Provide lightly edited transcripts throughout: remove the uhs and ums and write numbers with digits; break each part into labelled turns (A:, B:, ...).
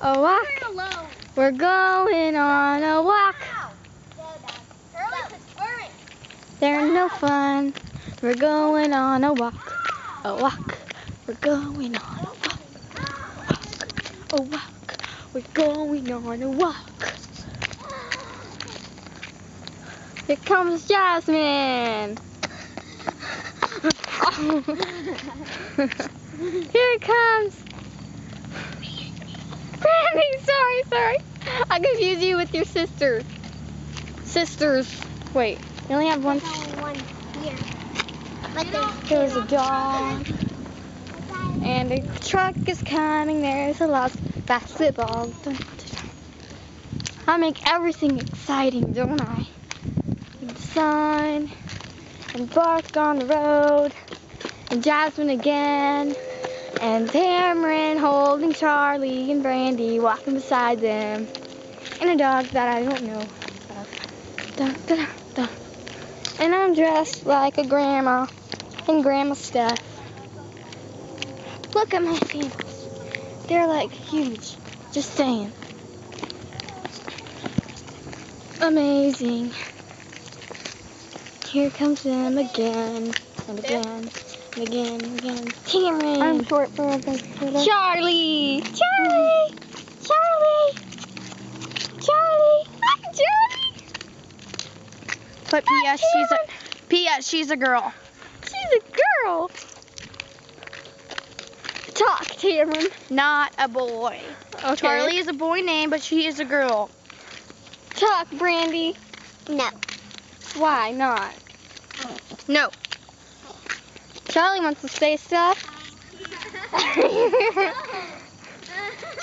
A: a walk. We're going on a walk. They're no fun. We're going on a walk. A walk. We're going on a walk. A walk. We're going on a walk. Here comes Jazmyne. Oh. Here it comes. Brandy, sorry. I confused you with your sister. Sisters. Wait, you only have one.
B: One here. But
A: There's a dog. And a truck is coming. There's a lot of basketball. I make everything exciting, don't I? The sun. And bark on the road. And Jazmyne again. And Tamryn holding Charlie and Brandy walking beside them. And a dog that I don't know. And I'm dressed like a grandma in grandma stuff. Look at my sandals. They're like huge. Just saying. Amazing. Here comes them again and again. And again. Tamryn.
B: I'm short for a big
A: Charlie. Hi, Charlie.
C: But P.S. she's a girl.
A: She's a girl. Talk, Tamryn.
C: Not a boy.
A: Okay.
C: Charlie is a boy name, but she is a girl.
A: Talk, Brandy.
B: No.
A: Why not?
C: No.
A: Charlie wants to say stuff.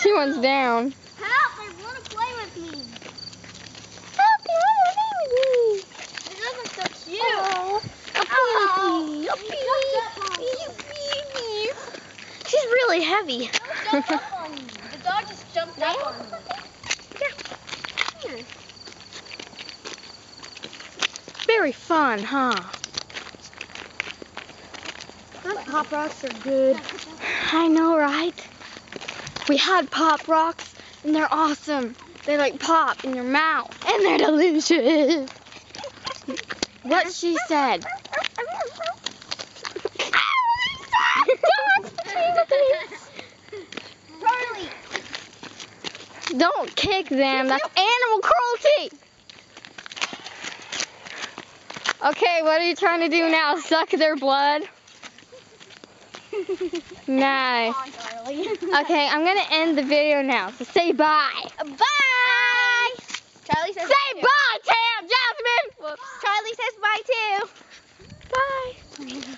A: She wants down.
B: Help! They want to play with me.
A: Help! You want to play with me?
B: It doesn't so cute.
A: Oh,
C: She's really heavy.
B: Jump up on me. The dog just jumped up on me.
A: Yeah. Very fun, huh?
B: Pop rocks are good.
A: I know, right? We had Pop Rocks, and they're awesome. They like pop in your mouth, and they're delicious. What she said.
B: Charlie!
A: Don't kick them. That's animal cruelty. Okay, what are you trying to do now? Suck their blood? Nice.
B: Come on, Charlie.
A: Okay, I'm going to end the video now. So say bye.
B: Bye! Charlie says
A: Say bye, Tam, Jazmyne.
B: Charlie says bye too.
A: Bye.